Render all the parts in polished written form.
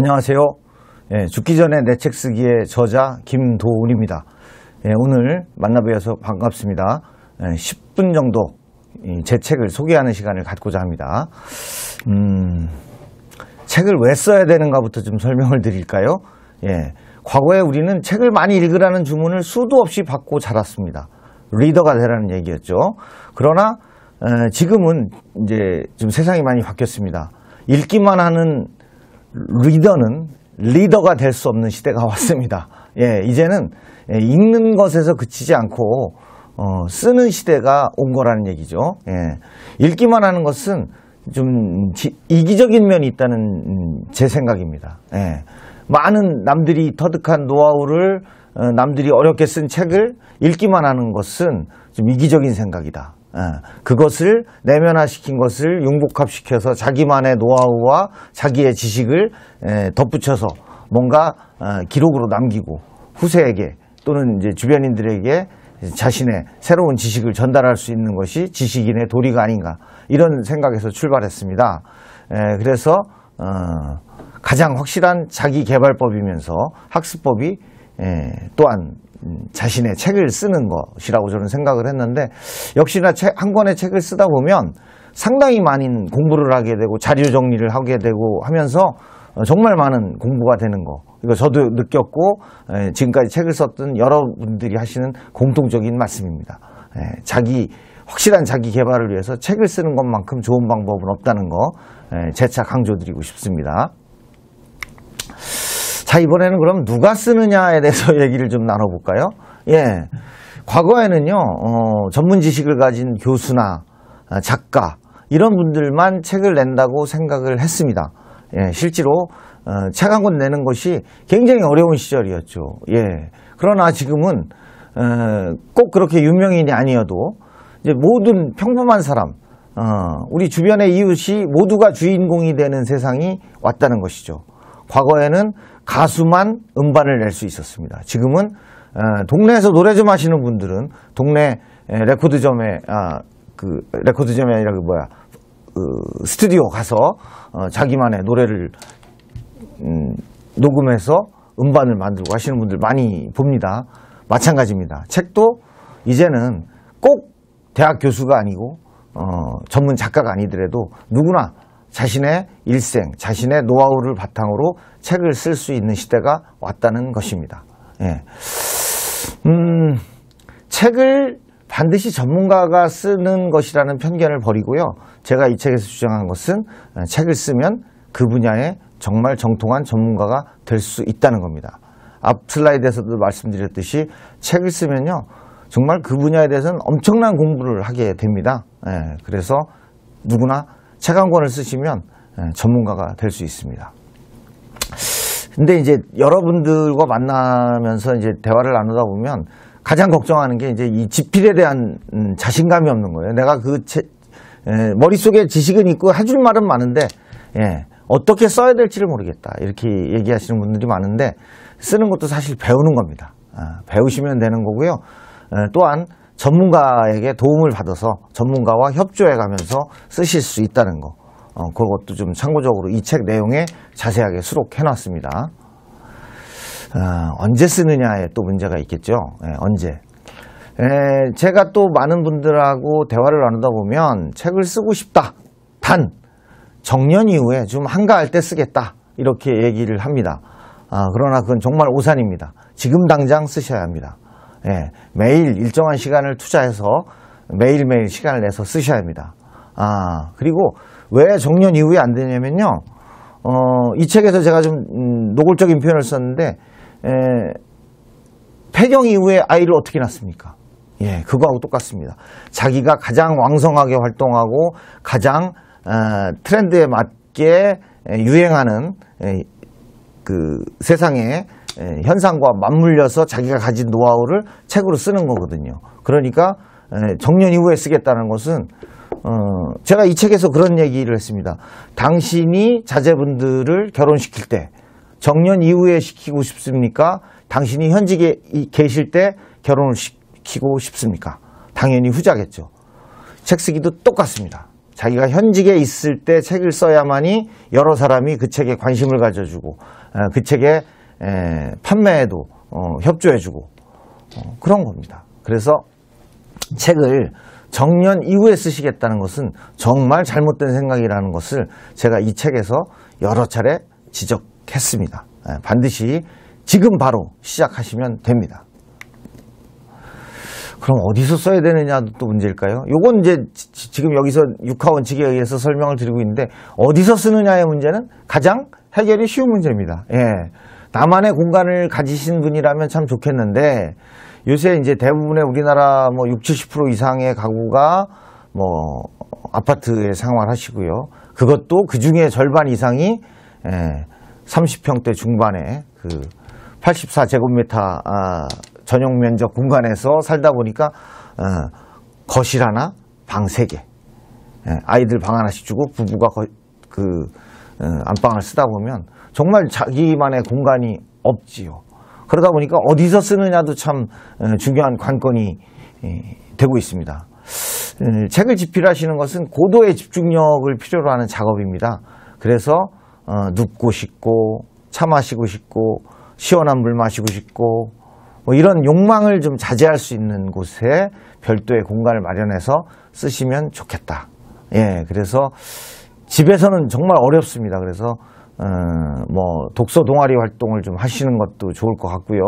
안녕하세요. 죽기 전에 내 책 쓰기의 저자 김도훈입니다. 오늘 만나뵈어서 반갑습니다. 10분 정도 제 책을 소개하는 시간을 갖고자 합니다. 책을 왜 써야 되는가부터 좀 설명을 드릴까요? 과거에 우리는 책을 많이 읽으라는 주문을 수도 없이 받고 자랐습니다. 리더가 되라는 얘기였죠. 그러나 지금은 이제 좀 세상이 많이 바뀌었습니다. 읽기만 하는 리더는 리더가 될 수 없는 시대가 왔습니다. 이제는 읽는 것에서 그치지 않고 쓰는 시대가 온 거라는 얘기죠. 읽기만 하는 것은 좀 이기적인 면이 있다는 제 생각입니다. 많은 남들이 터득한 노하우를 남들이 어렵게 쓴 책을 읽기만 하는 것은 좀 이기적인 생각이다. 그것을 내면화시킨 것을 융복합시켜서 자기만의 노하우와 자기의 지식을 덧붙여서 뭔가 기록으로 남기고 후세에게 또는 이제 주변인들에게 자신의 새로운 지식을 전달할 수 있는 것이 지식인의 도리가 아닌가, 이런 생각에서 출발했습니다. 그래서 가장 확실한 자기 개발법이면서 학습법이 또한 자신의 책을 쓰는 것이라고 저는 생각을 했는데, 역시나 한 권의 책을 쓰다 보면 상당히 많은 공부를 하게 되고 자료 정리를 하게 되고 하면서 정말 많은 공부가 되는 거, 이거 저도 느꼈고 지금까지 책을 썼던 여러분들이 하시는 공통적인 말씀입니다. 확실한 자기 개발을 위해서 책을 쓰는 것만큼 좋은 방법은 없다는 거 재차 강조드리고 싶습니다. 자, 이번에는 그럼 누가 쓰느냐에 대해서 얘기를 좀 나눠볼까요? 과거에는요, 전문 지식을 가진 교수나 작가, 이런 분들만 책을 낸다고 생각을 했습니다. 실제로 책 한 권 내는 것이 굉장히 어려운 시절이었죠. 그러나 지금은 꼭 그렇게 유명인이 아니어도 이제 모든 평범한 사람, 우리 주변의 이웃이 모두가 주인공이 되는 세상이 왔다는 것이죠. 과거에는 가수만 음반을 낼 수 있었습니다. 지금은 동네에서 노래 좀 하시는 분들은 동네 레코드점에 레코드점이 아니라 스튜디오 가서 자기만의 노래를 녹음해서 음반을 만들고 하시는 분들 많이 봅니다. 마찬가지입니다. 책도 이제는 꼭 대학 교수가 아니고 전문 작가가 아니더라도 누구나 자신의 일생, 자신의 노하우를 바탕으로 책을 쓸 수 있는 시대가 왔다는 것입니다. 책을 반드시 전문가가 쓰는 것이라는 편견을 버리고요. 제가 이 책에서 주장한 것은 책을 쓰면 그 분야에 정말 정통한 전문가가 될 수 있다는 겁니다. 앞 슬라이드에서도 말씀드렸듯이 책을 쓰면요, 정말 그 분야에 대해서는 엄청난 공부를 하게 됩니다. 그래서 누구나 책 한 권을 쓰시면 전문가가 될 수 있습니다. 근데 이제 여러분들과 만나면서 이제 대화를 나누다 보면 가장 걱정하는 게 이제 이 지필에 대한 자신감이 없는 거예요. 내가 머릿속에 지식은 있고 해줄 말은 많은데, 어떻게 써야 될지를 모르겠다, 이렇게 얘기하시는 분들이 많은데, 쓰는 것도 사실 배우는 겁니다. 배우시면 되는 거고요. 또한 전문가에게 도움을 받아서 전문가와 협조해 가면서 쓰실 수 있다는 거, 그것도 좀 참고적으로 이 책 내용에 자세하게 수록해 놨습니다. 언제 쓰느냐에 또 문제가 있겠죠. 언제. 제가 또 많은 분들하고 대화를 나누다 보면 책을 쓰고 싶다, 단 정년 이후에 좀 한가할 때 쓰겠다, 이렇게 얘기를 합니다. 그러나 그건 정말 오산입니다. 지금 당장 쓰셔야 합니다. 매일 일정한 시간을 투자해서 매일매일 시간을 내서 쓰셔야 합니다. 그리고 왜 정년 이후에 안 되냐면요, 이 책에서 제가 좀 노골적인 표현을 썼는데, 폐경 이후에 아이를 어떻게 낳습니까? 그거하고 똑같습니다. 자기가 가장 왕성하게 활동하고 가장 트렌드에 맞게 유행하는 그 세상의 현상과 맞물려서 자기가 가진 노하우를 책으로 쓰는 거거든요. 그러니까 정년 이후에 쓰겠다는 것은 제가 이 책에서 그런 얘기를 했습니다. 당신이 자제분들을 결혼시킬 때 정년 이후에 시키고 싶습니까? 당신이 현직에 계실 때 결혼을 시키고 싶습니까? 당연히 후자겠죠. 책 쓰기도 똑같습니다. 자기가 현직에 있을 때 책을 써야만이 여러 사람이 그 책에 관심을 가져주고 그 책의 판매에도 협조해주고 그런 겁니다. 그래서 책을 정년 이후에 쓰시겠다는 것은 정말 잘못된 생각이라는 것을 제가 이 책에서 여러 차례 지적했습니다. 반드시 지금 바로 시작하시면 됩니다. 그럼 어디서 써야 되느냐도 또 문제일까요? 요건 이제 지금 여기서 육하 원칙에 의해서 설명을 드리고 있는데 어디서 쓰느냐의 문제는 가장 해결이 쉬운 문제입니다. 예. 나만의 공간을 가지신 분이라면 참 좋겠는데 요새 이제 대부분의 우리나라 뭐 60, 70% 이상의 가구가 뭐 아파트에 생활하시고요. 그것도 그 중에 절반 이상이 30평대 중반에 그 84제곱미터 전용 면적 공간에서 살다 보니까 거실 하나, 방 3개, 아이들 방 하나씩 주고 부부가 안방을 쓰다 보면 정말 자기만의 공간이 없지요. 그러다 보니까 어디서 쓰느냐도 참 중요한 관건이 되고 있습니다. 책을 집필하시는 것은 고도의 집중력을 필요로 하는 작업입니다. 그래서 눕고 싶고 차 마시고 싶고 시원한 물 마시고 싶고 뭐 이런 욕망을 좀 자제할 수 있는 곳에 별도의 공간을 마련해서 쓰시면 좋겠다. 예, 그래서 집에서는 정말 어렵습니다. 그래서 뭐 독서 동아리 활동을 좀 하시는 것도 좋을 것 같고요.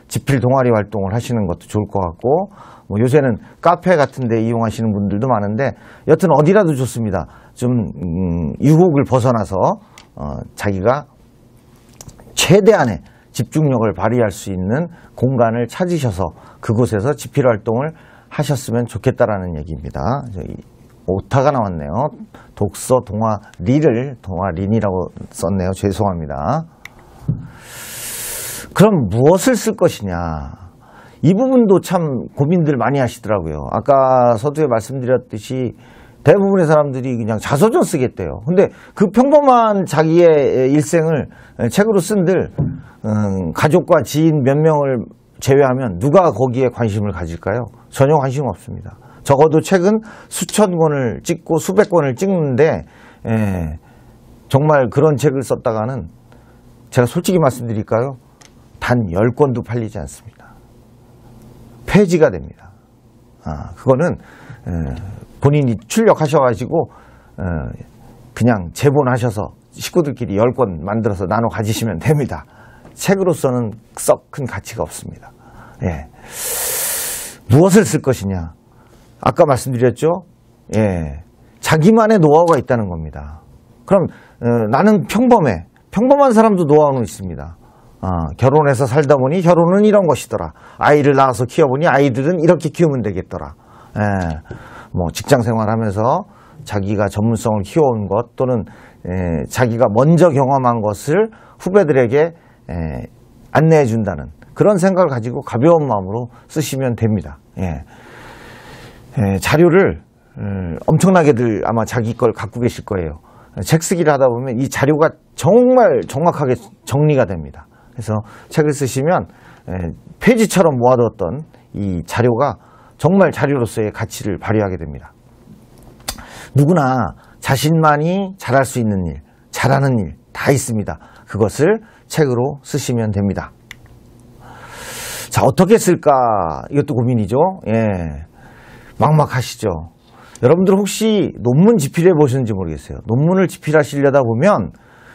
집필 동아리 활동을 하시는 것도 좋을 것 같고 뭐 요새는 카페 같은 데 이용하시는 분들도 많은데 여튼 어디라도 좋습니다. 좀 유혹을 벗어나서 자기가 최대한의 집중력을 발휘할 수 있는 공간을 찾으셔서 그곳에서 집필 활동을 하셨으면 좋겠다라는 얘기입니다. 오타가 나왔네요. 독서 동아리를 동아린이라고 썼네요. 죄송합니다. 그럼 무엇을 쓸 것이냐? 이 부분도 참 고민들 많이 하시더라고요. 아까 서두에 말씀드렸듯이 대부분의 사람들이 그냥 자서전 쓰겠대요. 근데 그 평범한 자기의 일생을 책으로 쓴들 가족과 지인 몇 명을 제외하면 누가 거기에 관심을 가질까요? 전혀 관심 없습니다. 적어도 책은 수천 권을 찍고 수백 권을 찍는데 정말 그런 책을 썼다가는 제가 솔직히 말씀드릴까요? 단 10권도 팔리지 않습니다. 폐지가 됩니다. 그거는 본인이 출력하셔가지고 그냥 제본하셔서 식구들끼리 10권 만들어서 나눠 가지시면 됩니다. 책으로서는 썩 큰 가치가 없습니다. 예. 무엇을 쓸 것이냐? 아까 말씀드렸죠? 예. 자기만의 노하우가 있다는 겁니다. 그럼 나는 평범해. 평범한 사람도 노하우는 있습니다. 결혼해서 살다 보니 결혼은 이런 것이더라. 아이를 낳아서 키워보니 아이들은 이렇게 키우면 되겠더라. 예. 뭐 직장 생활하면서 자기가 전문성을 키워온 것 또는 자기가 먼저 경험한 것을 후배들에게 안내해 준다는 그런 생각을 가지고 가벼운 마음으로 쓰시면 됩니다. 예. 자료를 엄청나게들 아마 자기 걸 갖고 계실 거예요. 책 쓰기를 하다 보면 이 자료가 정말 정확하게 정리가 됩니다. 그래서 책을 쓰시면 페이지처럼 모아뒀던 이 자료가 정말 자료로서의 가치를 발휘하게 됩니다. 누구나 자신만이 잘할 수 있는 일, 잘하는 일 다 있습니다. 그것을 책으로 쓰시면 됩니다. 자, 어떻게 쓸까? 이것도 고민이죠. 예. 막막하시죠. 여러분들 혹시 논문 집필해 보셨는지 모르겠어요. 논문을 집필하시려다 보면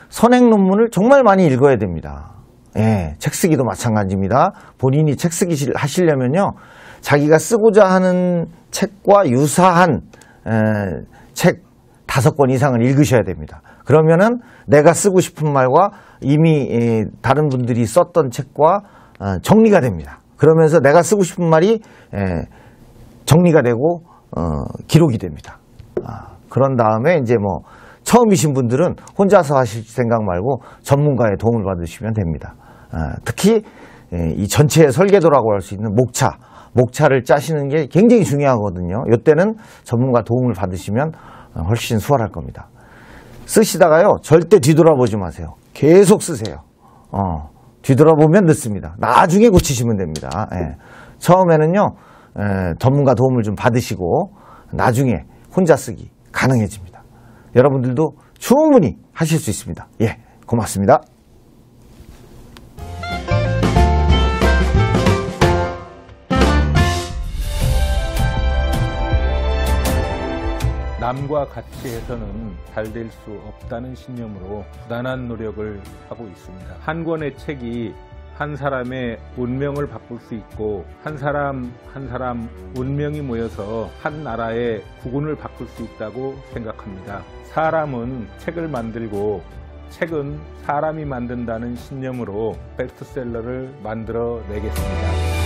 선행 논문을 정말 많이 읽어야 됩니다. 예, 책 쓰기도 마찬가지입니다. 본인이 책 쓰기 하시려면요, 자기가 쓰고자 하는 책과 유사한 책 5권 이상을 읽으셔야 됩니다. 그러면은 내가 쓰고 싶은 말과 이미 다른 분들이 썼던 책과 정리가 됩니다. 그러면서 내가 쓰고 싶은 말이 정리가 되고 기록이 됩니다. 그런 다음에 이제 뭐 처음이신 분들은 혼자서 하실 생각 말고 전문가의 도움을 받으시면 됩니다. 특히 이 전체의 설계도라고 할 수 있는 목차를 짜시는 게 굉장히 중요하거든요. 이때는 전문가 도움을 받으시면 훨씬 수월할 겁니다. 쓰시다가요, 절대 뒤돌아보지 마세요. 계속 쓰세요. 뒤돌아보면 늦습니다. 나중에 고치시면 됩니다. 예. 처음에는요, 전문가 도움을 좀 받으시고 나중에 혼자 쓰기, 가능해집니다. 여러분들도 충분히 하실 수 있습니다. 예, 고맙습니다. 남과 같이 해서는 잘 될 수 없다는 신념으로 부단한 노력을 하고 있습니다. 한 권의 책이 한 사람의 운명을 바꿀 수 있고 한 사람 한 사람 운명이 모여서 한 나라의 국운을 바꿀 수 있다고 생각합니다. 사람은 책을 만들고 책은 사람이 만든다는 신념으로 베스트셀러를 만들어 내겠습니다.